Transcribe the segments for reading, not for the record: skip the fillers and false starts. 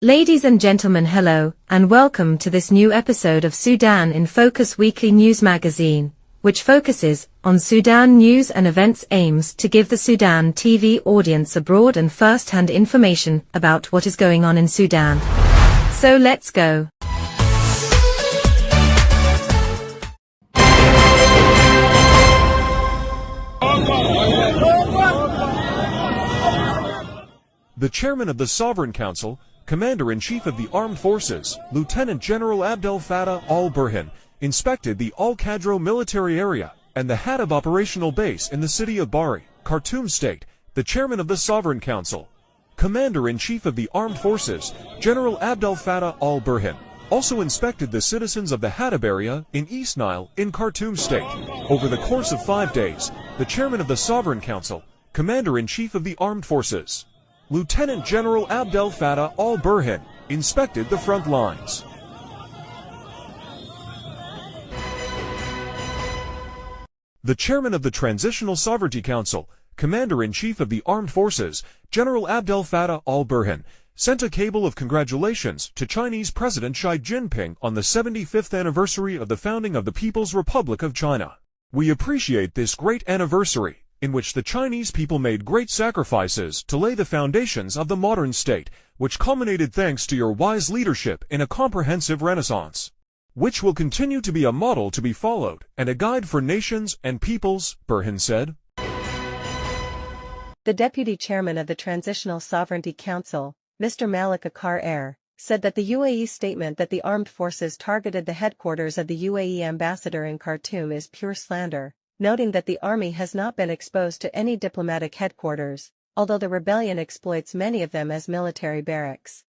Ladies and gentlemen, hello, and welcome to this new episode of Sudan in Focus weekly news magazine, which focuses on Sudan news and events, aims to give the Sudan TV audience a broad and first-hand information about what is going on in Sudan. So let's go. The chairman of the Sovereign Council, Commander-in-Chief of the Armed Forces, Lieutenant General Abdel Fattah al-Burhan, inspected the Al-Qadro military area and the Hadab operational base in the city of Bari, Khartoum State. The chairman of the Sovereign Council, Commander-in-Chief of the Armed Forces, General Abdel Fattah al-Burhan, also inspected the citizens of the Hadab area in East Nile in Khartoum State. Over the course of 5 days, the chairman of the Sovereign Council, Commander-in-Chief of the Armed Forces, Lieutenant General Abdel Fattah al-Burhan, inspected the front lines. The chairman of the Transitional Sovereignty Council, Commander-in-Chief of the Armed Forces, General Abdel Fattah al-Burhan, sent a cable of congratulations to Chinese President Xi Jinping on the 75th anniversary of the founding of the People's Republic of China. "We appreciate this great anniversary, in which the Chinese people made great sacrifices to lay the foundations of the modern state, which culminated thanks to your wise leadership in a comprehensive renaissance, which will continue to be a model to be followed and a guide for nations and peoples," Burhan said. The deputy chairman of the Transitional Sovereignty Council, Mr. Malik Akar, said that the UAE statement that the armed forces targeted the headquarters of the UAE ambassador in Khartoum is pure slander, noting that the army has not been exposed to any diplomatic headquarters, although the rebellion exploits many of them as military barracks.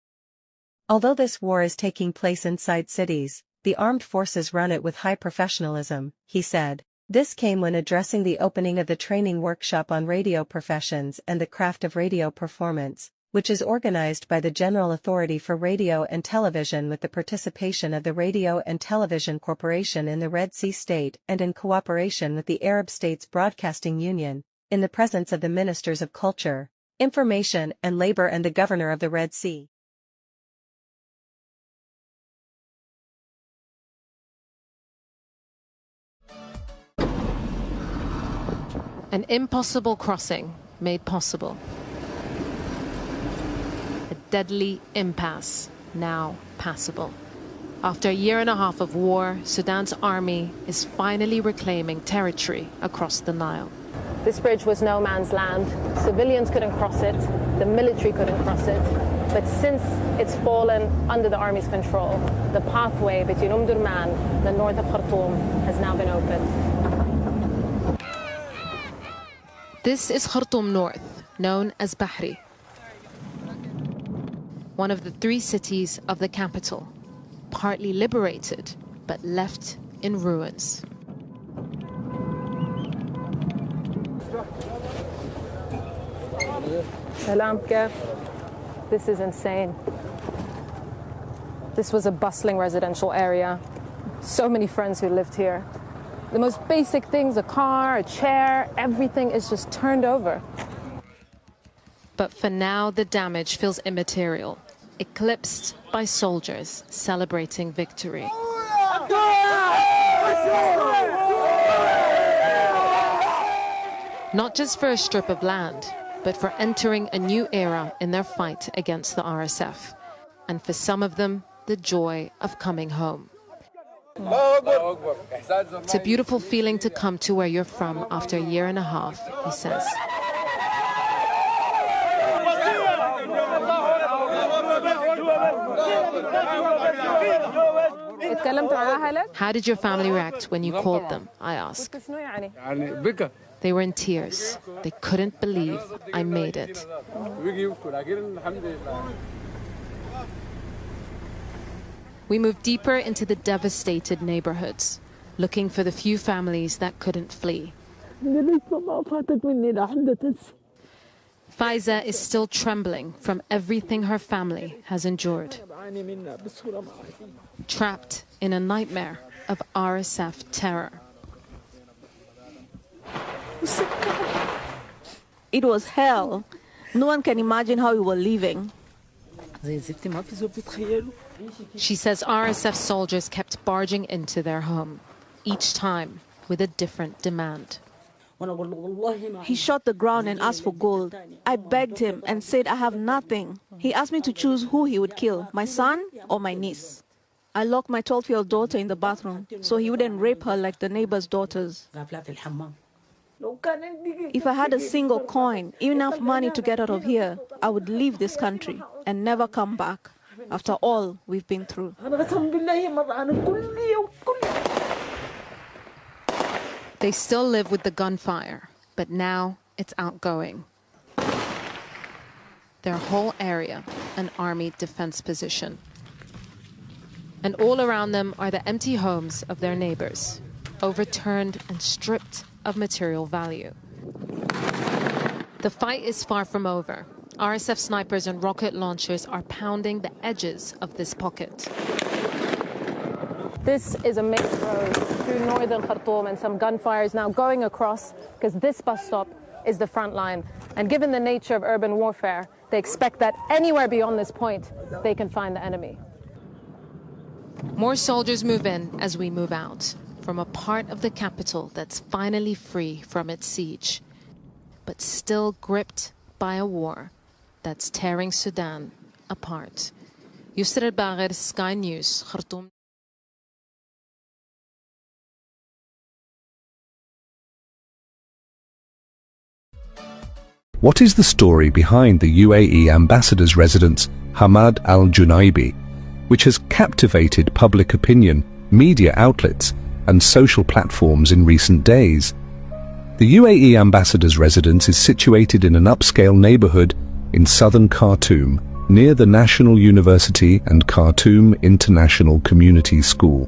Although this war is taking place inside cities, the armed forces run it with high professionalism, he said. This came when addressing the opening of the training workshop on radio professions and the craft of radio performance, which is organized by the General Authority for Radio and Television with the participation of the Radio and Television Corporation in the Red Sea State and in cooperation with the Arab States Broadcasting Union, in the presence of the Ministers of Culture, Information and Labor and the Governor of the Red Sea. An impossible crossing made possible. A deadly impasse, now passable. After a year and a half of war, Sudan's army is finally reclaiming territory across the Nile. This bridge was no man's land. Civilians couldn't cross it, the military couldn't cross it. But since it's fallen under the army's control, the pathway between Durman and the north of Khartoum has now been opened. This is Khartoum North, known as Bahri, one of the 3 cities of the capital, partly liberated but left in ruins. This is insane. This was a bustling residential area. So many friends who lived here. The most basic things, a car, a chair, everything is just turned over. But for now, the damage feels immaterial, eclipsed by soldiers celebrating victory. Not just for a strip of land, but for entering a new era in their fight against the RSF. And for some of them, the joy of coming home. It's a beautiful feeling to come to where you're from after a year and a half, he says. How did your family react when you called them? I asked. They were in tears. They couldn't believe I made it. We moved deeper into the devastated neighborhoods, looking for the few families that couldn't flee. Faiza is still trembling from everything her family has endured. Trapped in a nightmare of RSF terror. It was hell. No one can imagine how we were living. She says RSF soldiers kept barging into their home, each time with a different demand. He shot the ground and asked for gold. I begged him and said I have nothing. He asked me to choose who he would kill, my son or my niece. I locked my 12-year-old daughter in the bathroom so he wouldn't rape her like the neighbors' daughters. If I had a single coin, enough money to get out of here, I would leave this country and never come back after all we've been through. They still live with the gunfire, but now it's outgoing. Their whole area, an army defense position. And all around them are the empty homes of their neighbors, overturned and stripped of material value. The fight is far from over. RSF snipers and rocket launchers are pounding the edges of this pocket. This is a main road through northern Khartoum, and some gunfire is now going across because this bus stop is the front line. And given the nature of urban warfare, they expect that anywhere beyond this point, they can find the enemy. More soldiers move in as we move out, from a part of the capital that's finally free from its siege, but still gripped by a war that's tearing Sudan apart. Yusra al-Bagher, Sky News, Khartoum. What is the story behind the UAE ambassador's residence, Hamad al-Junaibi, which has captivated public opinion, media outlets, and social platforms in recent days? The UAE ambassador's residence is situated in an upscale neighborhood in southern Khartoum, near the National University and Khartoum International Community School.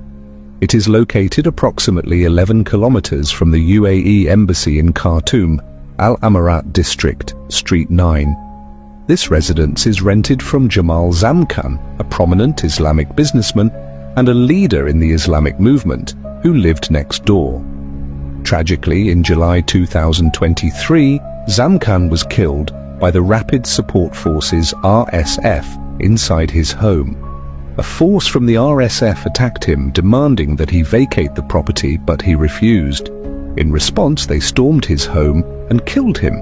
It is located approximately 11 kilometers from the UAE Embassy in Khartoum, Al Amarat District, Street 9. This residence is rented from Jamal Zamkan, a prominent Islamic businessman and a leader in the Islamic movement, who lived next door. Tragically, in July 2023, Zamkan was killed by the Rapid Support Forces RSF inside his home. A force from the RSF attacked him, demanding that he vacate the property, but he refused. In response, they stormed his home and killed him.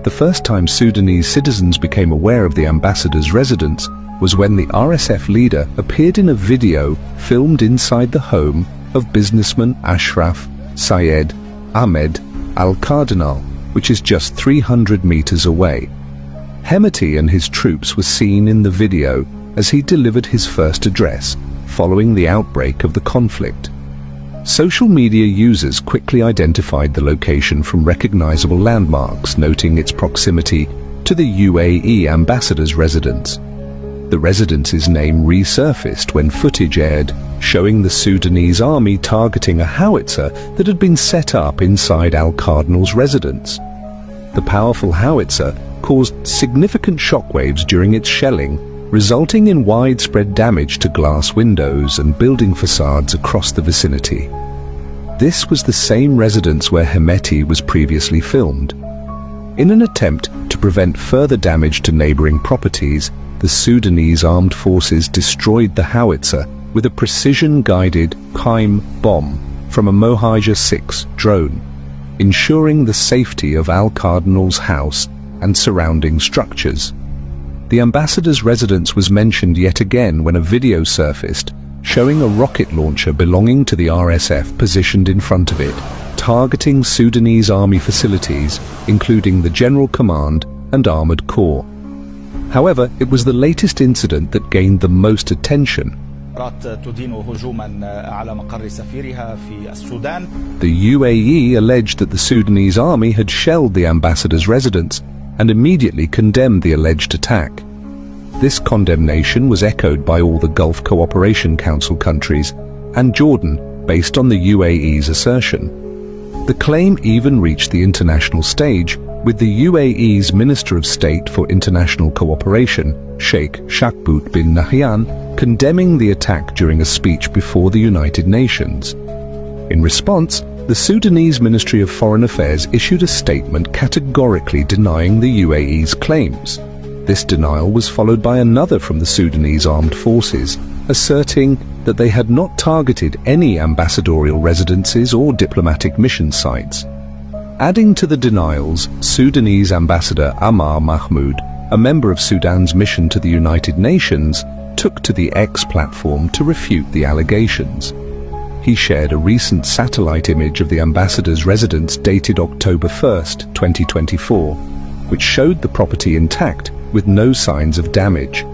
The first time Sudanese citizens became aware of the ambassador's residence was when the RSF leader appeared in a video filmed inside the home of businessman Ashraf Syed Ahmed Al-Cardinal, which is just 300 meters away. Hemeti and his troops were seen in the video as he delivered his first address following the outbreak of the conflict. Social media users quickly identified the location from recognizable landmarks, noting its proximity to the UAE ambassador's residence. The residence's name resurfaced when footage aired showing the Sudanese army targeting a howitzer that had been set up inside Al-Cardinal's residence. The powerful howitzer caused significant shockwaves during its shelling, resulting in widespread damage to glass windows and building facades across the vicinity. This was the same residence where Hemeti was previously filmed. In an attempt to prevent further damage to neighboring properties, the Sudanese armed forces destroyed the howitzer with a precision-guided Qaim bomb from a Mohajer 6 drone, ensuring the safety of Al-Cardinal's house and surrounding structures. The ambassador's residence was mentioned yet again when a video surfaced showing a rocket launcher belonging to the RSF positioned in front of it, targeting Sudanese army facilities, including the General Command and Armored Corps. However, it was the latest incident that gained the most attention. The UAE alleged that the Sudanese army had shelled the ambassador's residence and immediately condemned the alleged attack. This condemnation was echoed by all the Gulf Cooperation Council countries and Jordan, based on the UAE's assertion. The claim even reached the international stage, with the UAE's Minister of State for International Cooperation, Sheikh Shakbout bin Nahyan, condemning the attack during a speech before the United Nations. In response, the Sudanese Ministry of Foreign Affairs issued a statement categorically denying the UAE's claims. This denial was followed by another from the Sudanese armed forces, asserting that they had not targeted any ambassadorial residences or diplomatic mission sites. Adding to the denials, Sudanese Ambassador Amar Mahmoud, a member of Sudan's mission to the United Nations, took to the X platform to refute the allegations. He shared a recent satellite image of the ambassador's residence dated October 1st, 2024, which showed the property intact with no signs of damage.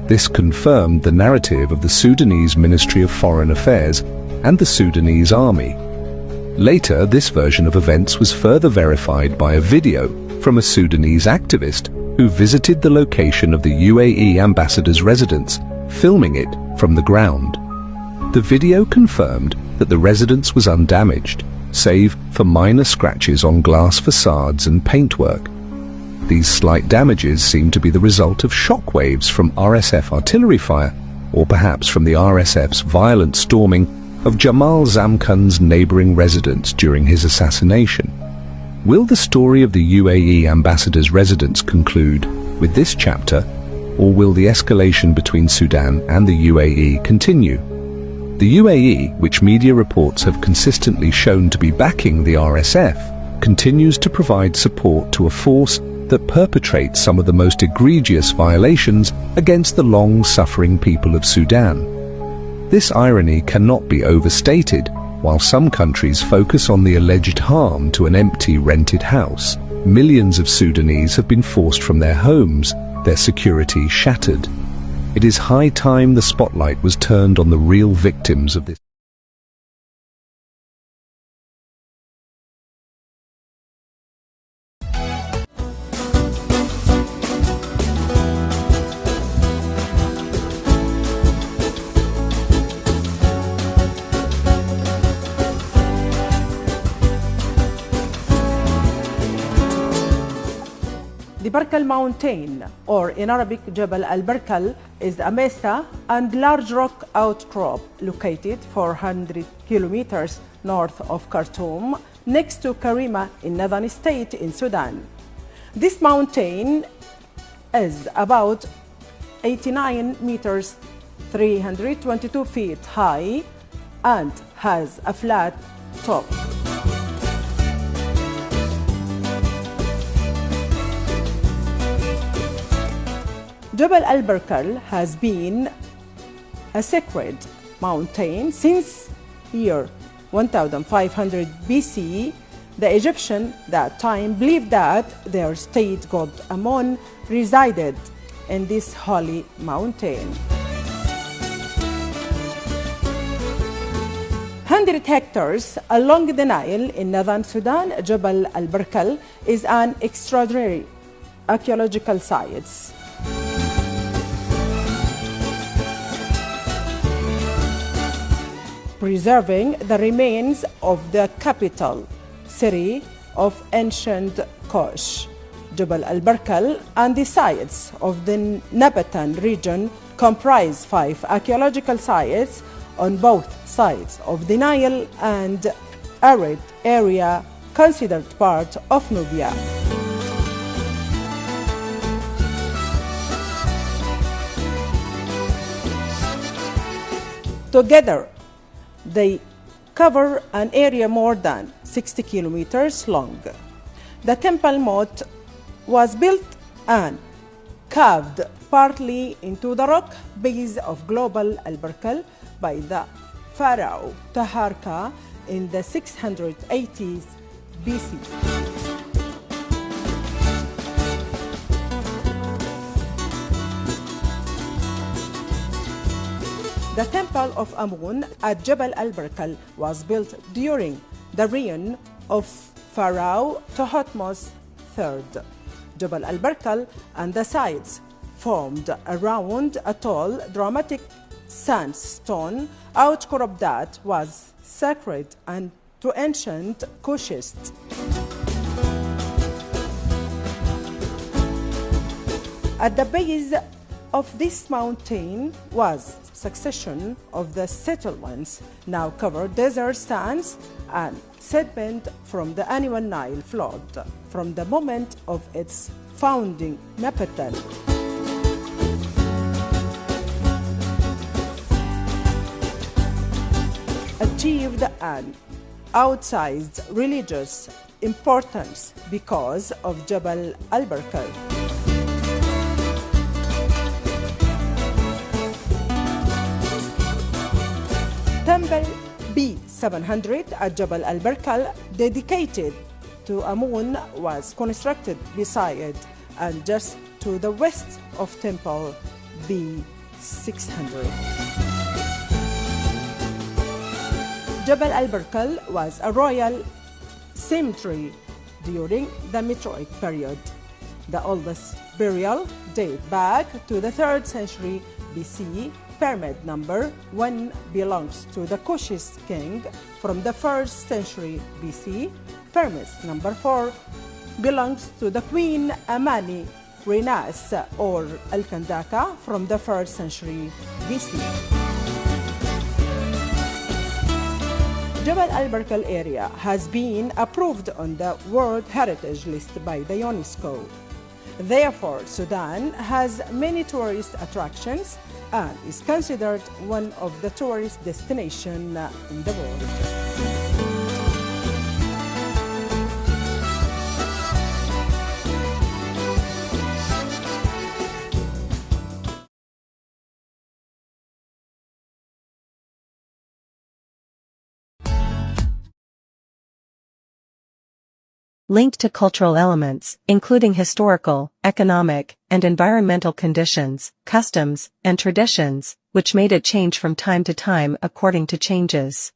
This confirmed the narrative of the Sudanese Ministry of Foreign Affairs and the Sudanese Army. Later, this version of events was further verified by a video from a Sudanese activist who visited the location of the UAE ambassador's residence, filming it from the ground. The video confirmed that the residence was undamaged, save for minor scratches on glass facades and paintwork. These slight damages seem to be the result of shockwaves from RSF artillery fire, or perhaps from the RSF's violent storming of Jamal Zamkan's neighboring residence during his assassination. Will the story of the UAE ambassador's residence conclude with this chapter, or will the escalation between Sudan and the UAE continue? The UAE, which media reports have consistently shown to be backing the RSF, continues to provide support to a force that perpetrates some of the most egregious violations against the long-suffering people of Sudan. This irony cannot be overstated. While some countries focus on the alleged harm to an empty rented house, millions of Sudanese have been forced from their homes, their security shattered. It is high time the spotlight was turned on the real victims of this. The Barkal Mountain, or in Arabic Jabal al-Barkal, is a mesa and large rock outcrop located 400 kilometers north of Khartoum, next to Karima in Northern State in Sudan. This mountain is about 89 meters, 322 feet high, and has a flat top. Jabal al-Barkal has been a sacred mountain since year 1500 BC. The Egyptians that time believed that their state god Ammon resided in this holy mountain. 100 hectares along the Nile in northern Sudan, Jabal al-Barkal is an extraordinary archaeological site. Preserving the remains of the capital city of ancient Kush. Jabal al-Barkal and the sites of the Nabatan region comprise 5 archaeological sites on both sides of the Nile and arid area considered part of Nubia. Together, they cover an area more than 60 kilometers long. The temple moat was built and carved partly into the rock base of Jabal al-Barkal by the pharaoh Taharka in the 680s BC. The temple of Ammon at Jabal al-Barkal was built during the reign of Pharaoh Thutmose III. Jabal al-Barkal and the sites formed around a tall, dramatic sandstone outcrop that was sacred and to ancient Kushites. At the base of this mountain was succession of the settlements, now covered desert sands and sediment from the annual Nile flood. From the moment of its founding capital. Achieved an outsized religious importance because of Jabal al-Barkal. Temple B700 at Jabal al-Barkal, dedicated to Amun, was constructed beside and just to the west of Temple B600. Jabal al-Barkal was a royal cemetery during the Meroic period. The oldest burial date back to the 3rd century BC. Pyramid number 1 belongs to the Kushite king from the 1st century BC. Pyramid number 4 belongs to the Queen Amani Renas or Al-Kandaka from the 1st century BC. Jabal al-Barkal area has been approved on the World Heritage List by the UNESCO. Therefore, Sudan has many tourist attractions and is considered one of the tourist destinations in the world. Linked to cultural elements, including historical, economic, and environmental conditions, customs, and traditions, which made it change from time to time according to changes.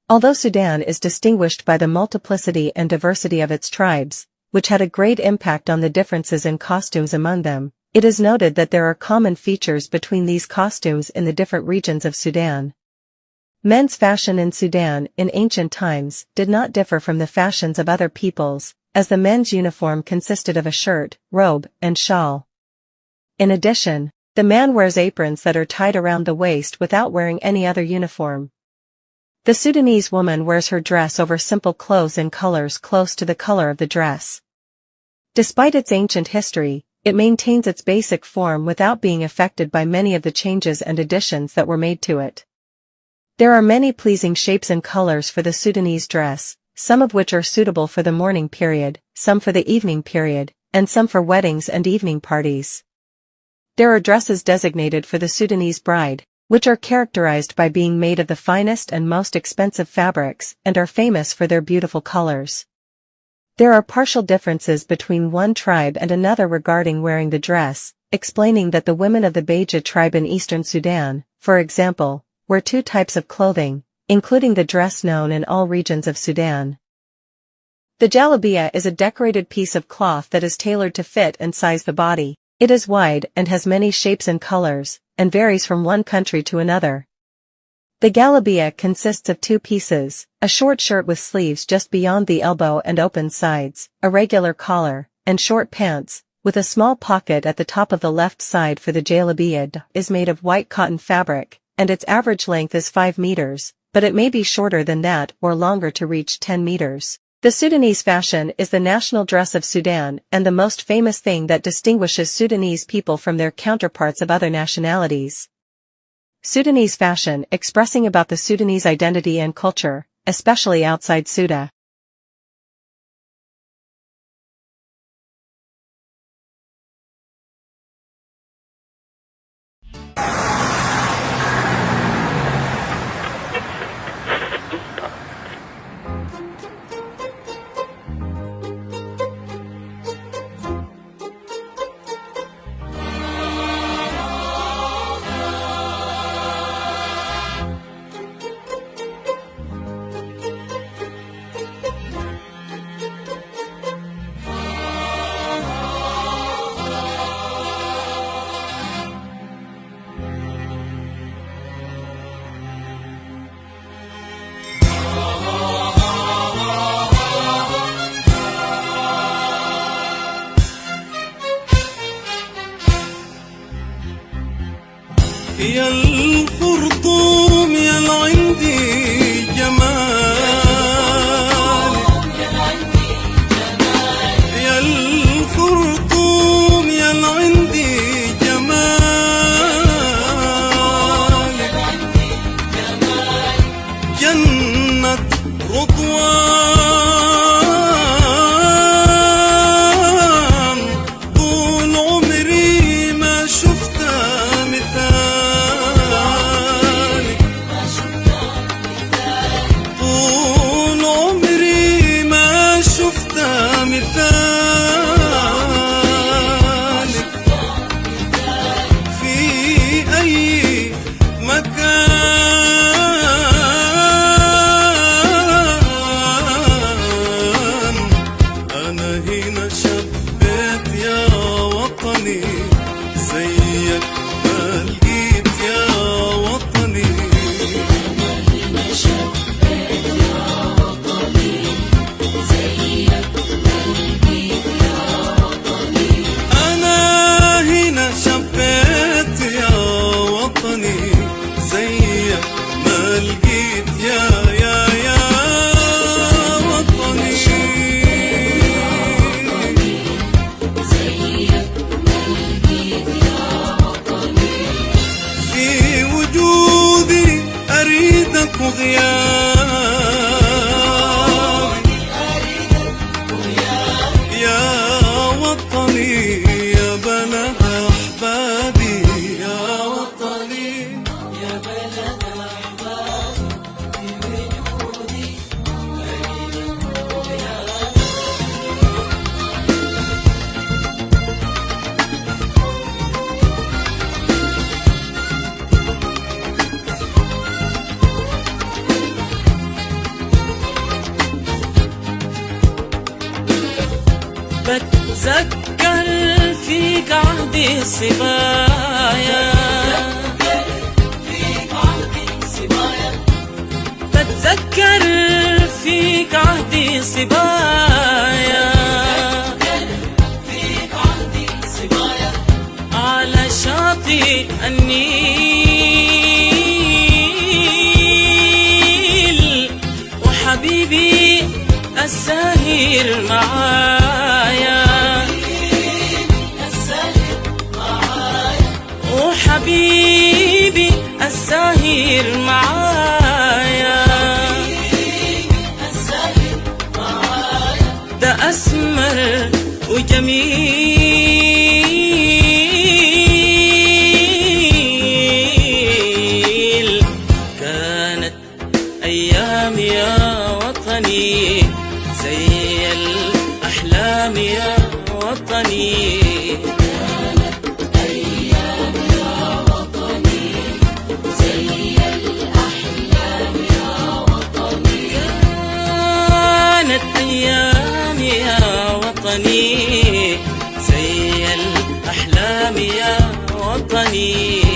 Although Sudan is distinguished by the multiplicity and diversity of its tribes, which had a great impact on the differences in costumes among them, it is noted that there are common features between these costumes in the different regions of Sudan. Men's fashion in Sudan in ancient times did not differ from the fashions of other peoples, as the men's uniform consisted of a shirt, robe, and shawl. In addition, the man wears aprons that are tied around the waist without wearing any other uniform. The Sudanese woman wears her dress over simple clothes in colors close to the color of the dress. Despite its ancient history, it maintains its basic form without being affected by many of the changes and additions that were made to it. There are many pleasing shapes and colors for the Sudanese dress, some of which are suitable for the morning period, some for the evening period, and some for weddings and evening parties. There are dresses designated for the Sudanese bride, which are characterized by being made of the finest and most expensive fabrics and are famous for their beautiful colors. There are partial differences between one tribe and another regarding wearing the dress, explaining that the women of the Beja tribe in eastern Sudan, for example, wear two types of clothing, including the dress known in all regions of Sudan. The jalabia is a decorated piece of cloth that is tailored to fit and size the body. It is wide and has many shapes and colors, and varies from one country to another. The jalabia consists of two pieces, a short shirt with sleeves just beyond the elbow and open sides, a regular collar, and short pants, with a small pocket at the top of the left side for the jalabia is made of white cotton fabric, and its average length is 5 meters, but it may be shorter than that or longer to reach 10 meters. The Sudanese fashion is the national dress of Sudan and the most famous thing that distinguishes Sudanese people from their counterparts of other nationalities. Sudanese fashion expressing about the Sudanese identity and culture, especially outside Sudan. يا الخرطوم يا العندي جمال يا الخرطوم خطوان طول عمري ما شفتها مثالك، طول عمري ما شفتها مثالك في أي مكان. أنا هنا شبيت يا وطني زيك ما لقيت يا وطني. أنا هنا شبيت يا وطني زيك ما لقيت يا وطني. في وجودي أريدك وغيابي يا وطني يا بلد أحبابي يا وطني يا بلد بتذكر فيك عهدي الصبايا، بتذكر فيك عهدي الصبايا، على شاطئ النيل وحبيبي الساهر معايا، وحبيبي الساهر معايا، ده أسمر وجميل. كانت أيام يا وطني زي الأحلام يا وطني. كانت أيام يا وطني زي الأحلام يا وطني.